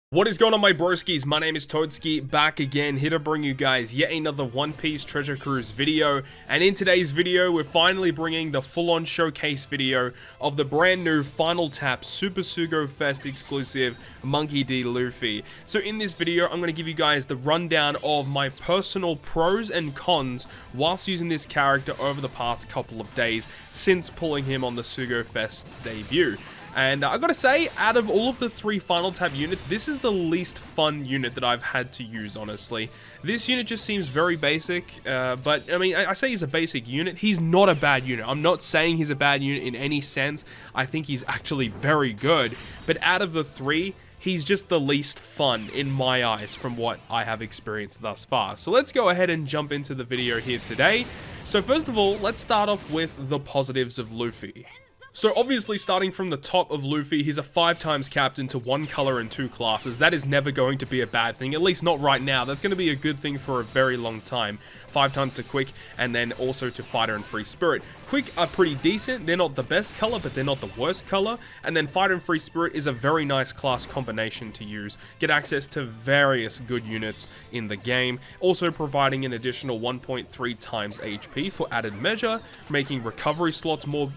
What is going on, my broskiis? My name is Toadskii, back again, here to bring you guys yet another One Piece Treasure Cruise video. And in today's video, we're finally bringing the full-on showcase video of the brand new Final Tap Super Sugo Fest exclusive Monkey D. Luffy. So in this video, I'm going to give you guys the rundown of my personal pros and cons whilst using this character over the past couple of days since pulling him on the Sugo Fest's debut. And I gotta say, out of all of the three Final Tap units, this is the least fun unit that I've had to use, honestly. This unit just seems very basic, but I mean, I say he's a basic unit. He's not a bad unit. I'm not saying he's a bad unit in any sense. I think he's actually very good. But out of the three, he's just the least fun in my eyes from what I have experienced thus far. So let's go ahead and jump into the video here today. So first of all, let's start off with the positives of Luffy. So obviously, starting from the top of Luffy, he's a 5x captain to 1 color and 2 classes. That is never going to be a bad thing, at least not right now. That's going to be a good thing for a very long time. 5x to Quick, and then also to Fighter and Free Spirit. Quick are pretty decent. They're not the best color, but they're not the worst color. And then Fighter and Free Spirit is a very nice class combination to use. Get access to various good units in the game. Also providing an additional 1.3 times HP for added measure, making recovery slots more,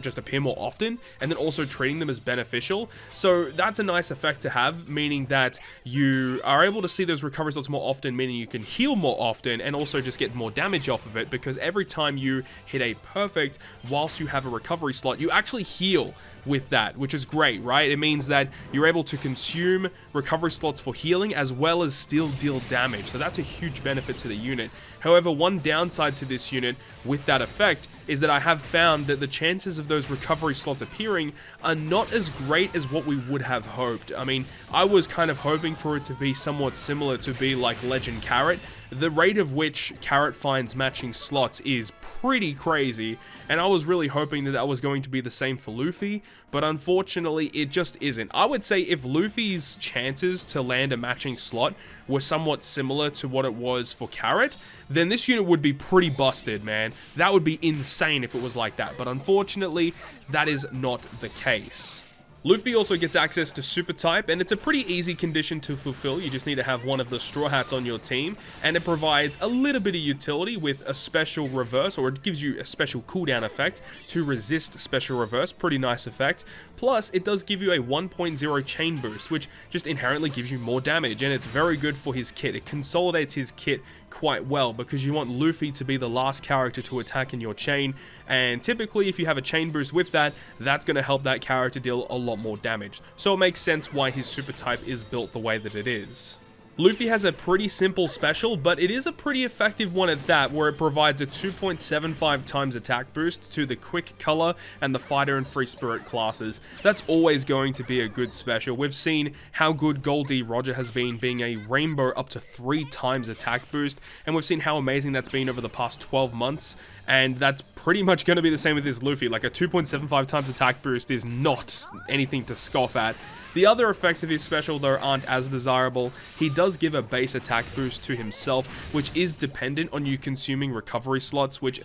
just appear more often, and then also treating them as beneficial. So that's a nice effect to have, meaning that you are able to see those recovery slots more often, meaning you can heal more often, and also just get more damage off of it, because every time you hit a perfect whilst you have a recovery slot, you actually heal with that, which is great, right? It means that you're able to consume recovery slots for healing as well as still deal damage, so that's a huge benefit to the unit. However, one downside to this unit with that effect is that I have found that the chances of those recovery slots appearing are not as great as what we would have hoped. I mean, I was kind of hoping for it to be somewhat similar to be like Legend Carrot. The rate of which Carrot finds matching slots is pretty crazy, and I was really hoping that that was going to be the same for Luffy, but unfortunately it just isn't. I would say if Luffy's chances to land a matching slot were somewhat similar to what it was for Carrot, then this unit would be pretty busted, man. That would be insane if it was like that, but unfortunately that is not the case. Luffy also gets access to Super Type, and it's a pretty easy condition to fulfill. You just need to have one of the Straw Hats on your team, and it provides a little bit of utility with a special reverse, or it gives you a special cooldown effect to resist special reverse. Pretty nice effect. Plus, it does give you a 1.0 chain boost, which just inherently gives you more damage, and it's very good for his kit. It consolidates his kit quite well, because you want Luffy to be the last character to attack in your chain, and typically if you have a chain boost with that, that's going to help that character deal a lot more damage. So it makes sense why his super type is built the way that it is. Luffy has a pretty simple special, but it is a pretty effective one at that, where it provides a 2.75 times attack boost to the Quick color and the Fighter and Free Spirit classes. That's always going to be a good special. We've seen how good Gold D. Roger has been, being a rainbow up to 3 times attack boost, and we've seen how amazing that's been over the past 12 months, and that's pretty much going to be the same with this Luffy. Like, a 2.75 times attack boost is not anything to scoff at. The other effects of his special, though, aren't as desirable. He does give a base attack boost to himself, which is dependent on you consuming recovery slots, which,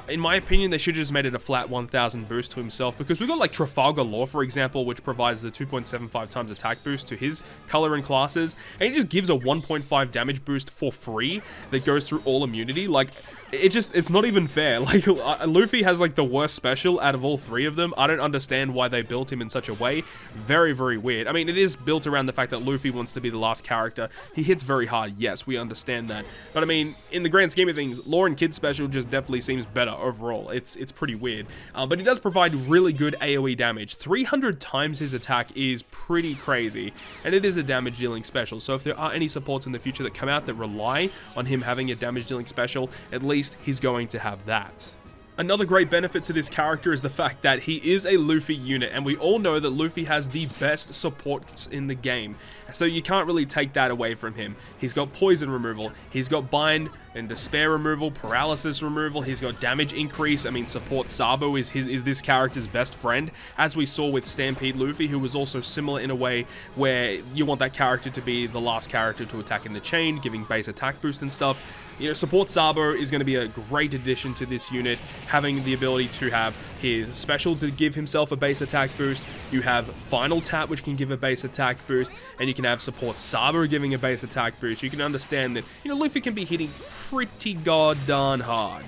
in my opinion, they should have just made it a flat 1000 boost to himself, because we've got like Trafalgar Law, for example, which provides the 2.75 times attack boost to his color and classes, and he just gives a 1.5 damage boost for free that goes through all immunity. Like, it's not even fair. Like, Luffy has like the worst special out of all 3 of them. I don't understand why they built him in such a way. Very, very weird. I mean, it is built around the fact that Luffy wants to be the last character. He hits very hard, yes, we understand that. But I mean, in the grand scheme of things, Law and Kid special just definitely seems better overall. It's pretty weird. But he does provide really good AoE damage. 300 times his attack is pretty crazy, and it is a damage dealing special. So if there are any supports in the future that come out that rely on him having a damage dealing special, at least he's going to have that. Another great benefit to this character is the fact that he is a Luffy unit, and we all know that Luffy has the best supports in the game, so you can't really take that away from him. He's got poison removal, he's got bind and despair removal, paralysis removal, he's got damage increase. I mean, support Sabo is this character's best friend, as we saw with Stampede Luffy, who was also similar in a way where you want that character to be the last character to attack in the chain, giving base attack boost and stuff. You know, support Sabo is going to be a great addition to this unit, having the ability to have his special to give himself a base attack boost. You have final tap, which can give a base attack boost, and you can have support Sabo giving a base attack boost. You can understand that, you know, Luffy can be hitting pretty goddamn hard.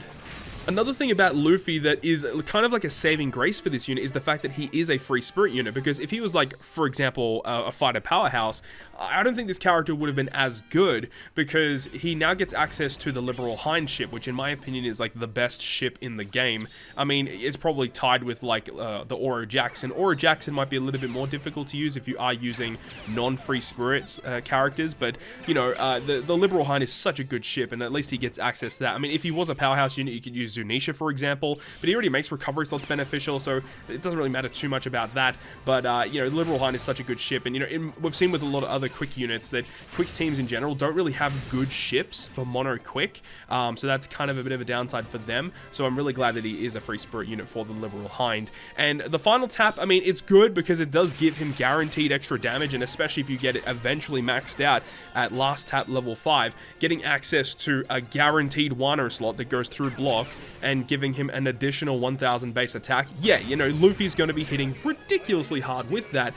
Another thing about Luffy that is kind of like a saving grace for this unit is the fact that he is a free spirit unit, because if he was like, for example, a fighter powerhouse, I don't think this character would have been as good, because he now gets access to the Liberal Hind ship, which in my opinion is like the best ship in the game. I mean, it's probably tied with like the Oro Jackson. Oro Jackson might be a little bit more difficult to use if you are using non-free spirits characters, but you know, the Liberal Hind is such a good ship, and at least he gets access to that. I mean, if he was a powerhouse unit, you could use Zunisha, for example, but he already makes recovery slots beneficial, so it doesn't really matter too much about that. But you know, Liberal Hind is such a good ship, and you know, we've seen with a lot of other quick units that quick teams in general don't really have good ships for mono quick, so that's kind of a bit of a downside for them. So I'm really glad that he is a free spirit unit for the Liberal Hind. And the final tap, I mean, it's good because it does give him guaranteed extra damage, and especially if you get it eventually maxed out at last tap level 5, getting access to a guaranteed Wano slot that goes through block and giving him an additional 1000 base attack. Yeah, you know, Luffy's going to be hitting ridiculously hard with that,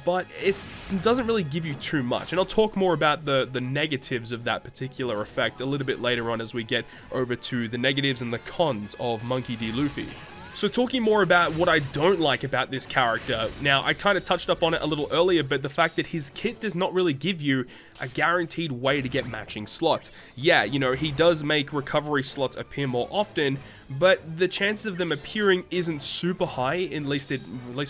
but it doesn't really give you too much. And I'll talk more about the negatives of that particular effect a little bit later on as we get over to the negatives and the cons of Monkey D. Luffy. So talking more about what I don't like about this character. Now, I kind of touched up on it a little earlier, but the fact that his kit does not really give you a guaranteed way to get matching slots. Yeah, you know, he does make recovery slots appear more often, but the chances of them appearing isn't super high, at least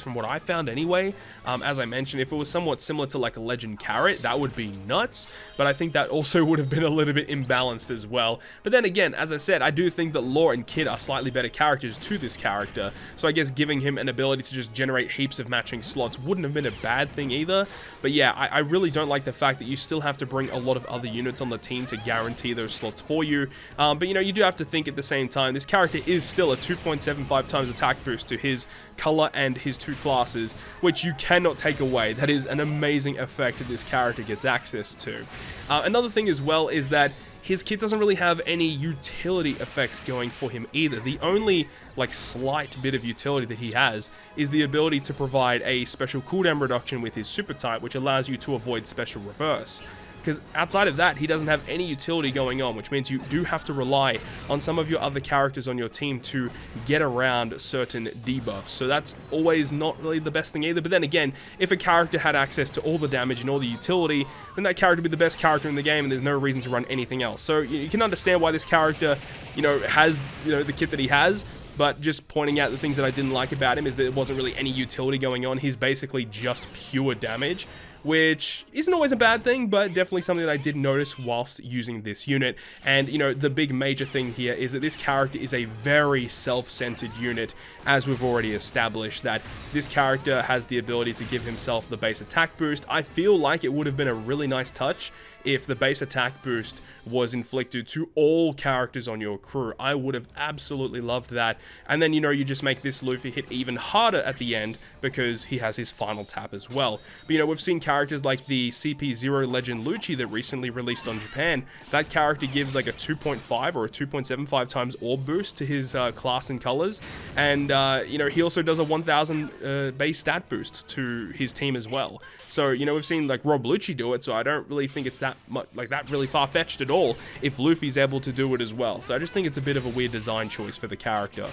from what I found anyway. As I mentioned, if it was somewhat similar to like a Legend Carrot, that would be nuts, but I think that also would have been a little bit imbalanced as well. But then again, as I said, I do think that Law and Kid are slightly better characters to this character, so I guess giving him an ability to just generate heaps of matching slots wouldn't have been a bad thing either. But yeah, I really don't like the fact that you still have to bring a lot of other units on the team to guarantee those slots for you. But you know, you do have to think at the same time, this character is still a 2.75 times attack boost to his color and his 2 classes, which you cannot take away. That is an amazing effect that this character gets access to. Another thing as well is that his kit doesn't really have any utility effects going for him either. The only like slight bit of utility that he has is the ability to provide a special cooldown reduction with his super type, which allows you to avoid special reverse. Because outside of that, he doesn't have any utility going on, which means you do have to rely on some of your other characters on your team to get around certain debuffs. So that's always not really the best thing either. But then again, if a character had access to all the damage and all the utility, then that character would be the best character in the game, and there's no reason to run anything else. So you can understand why this character, you know, has, you know, the kit that he has. But just pointing out the things that I didn't like about him is that there wasn't really any utility going on. He's basically just pure damage, which isn't always a bad thing, but definitely something that I did notice whilst using this unit. And, you know, the big major thing here is that this character is a very self-centered unit, as we've already established, that this character has the ability to give himself the base attack boost. I feel like it would have been a really nice touch if the base attack boost was inflicted to all characters on your crew. I would have absolutely loved that. And then, you know, you just make this Luffy hit even harder at the end because he has his final tap as well. But, you know, we've seen characters like the CP0 Legend Lucci that recently released on Japan. That character gives like a 2.5 or a 2.75 times orb boost to his class and colors. And, you know, he also does a 1000 base stat boost to his team as well. So, you know, we've seen like Rob Lucci do it, so I don't really think it's that much, like that really far-fetched at all if Luffy's able to do it as well. So I just think it's a bit of a weird design choice for the character.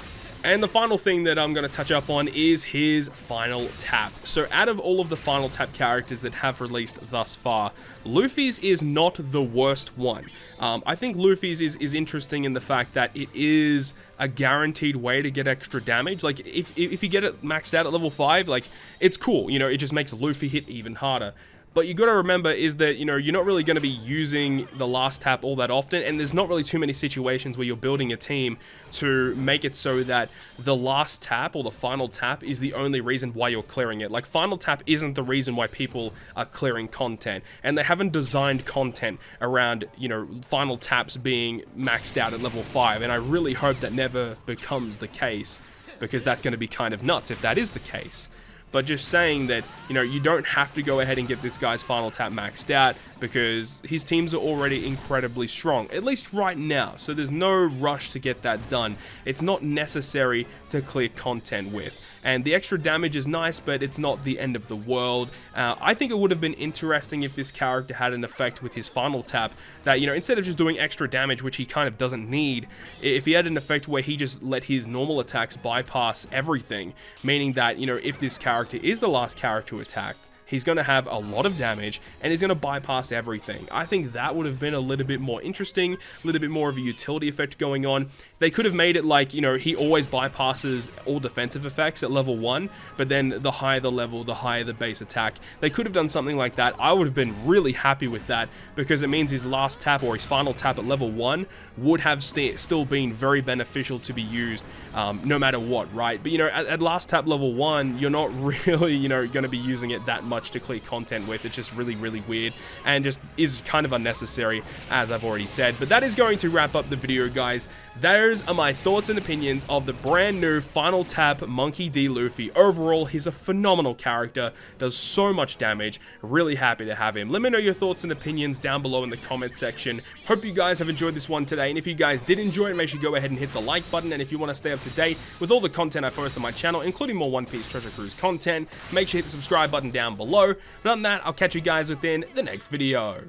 And the final thing that I'm going to touch up on is his final tap. So out of all of the final tap characters that have released thus far, Luffy's is not the worst one. I think Luffy's is interesting in the fact that it is a guaranteed way to get extra damage. Like, if you get it maxed out at level 5, like, it's cool, you know, it just makes Luffy hit even harder. But you got to remember is that, you know, you're not really going to be using the last tap all that often, and there's not really too many situations where you're building a team to make it so that the last tap or the final tap is the only reason why you're clearing it. Like, final tap isn't the reason why people are clearing content, and they haven't designed content around, you know, final taps being maxed out at level 5, and I really hope that never becomes the case, because that's going to be kind of nuts if that is the case. but just saying that, you know, you don't have to go ahead and get this guy's final tap maxed out, because his teams are already incredibly strong, at least right now, so there's no rush to get that done. It's not necessary to clear content with. And the extra damage is nice, but it's not the end of the world. I think it would have been interesting if this character had an effect with his final tap that, you know, instead of just doing extra damage, which he kind of doesn't need, if he had an effect where he just let his normal attacks bypass everything, meaning that, you know, if this character is the last character to attack, he's going to have a lot of damage, and he's going to bypass everything. I think that would have been a little bit more interesting, a little bit more of a utility effect going on. They could have made it like, you know, he always bypasses all defensive effects at level 1, but then the higher the level, the higher the base attack. They could have done something like that. I would have been really happy with that, because it means his last tap or his final tap at level 1 would have still been very beneficial to be used, no matter what, right? But, you know, at last tap level 1, you're not really, you know, going to be using it that much to clear content with. It's just really, really weird, and just is kind of unnecessary, as I've already said. But that is going to wrap up the video, guys. Those are my thoughts and opinions of the brand new final tap Monkey D. Luffy. Overall, he's a phenomenal character, does so much damage. Really happy to have him. Let me know your thoughts and opinions down below in the comment section. Hope you guys have enjoyed this one today, and if you guys did enjoy it, make sure you go ahead and hit the like button. And if you want to stay up to date with all the content I post on my channel, including more One Piece Treasure Cruise content, make sure you hit the subscribe button down below. But other than that, I'll catch you guys within the next video.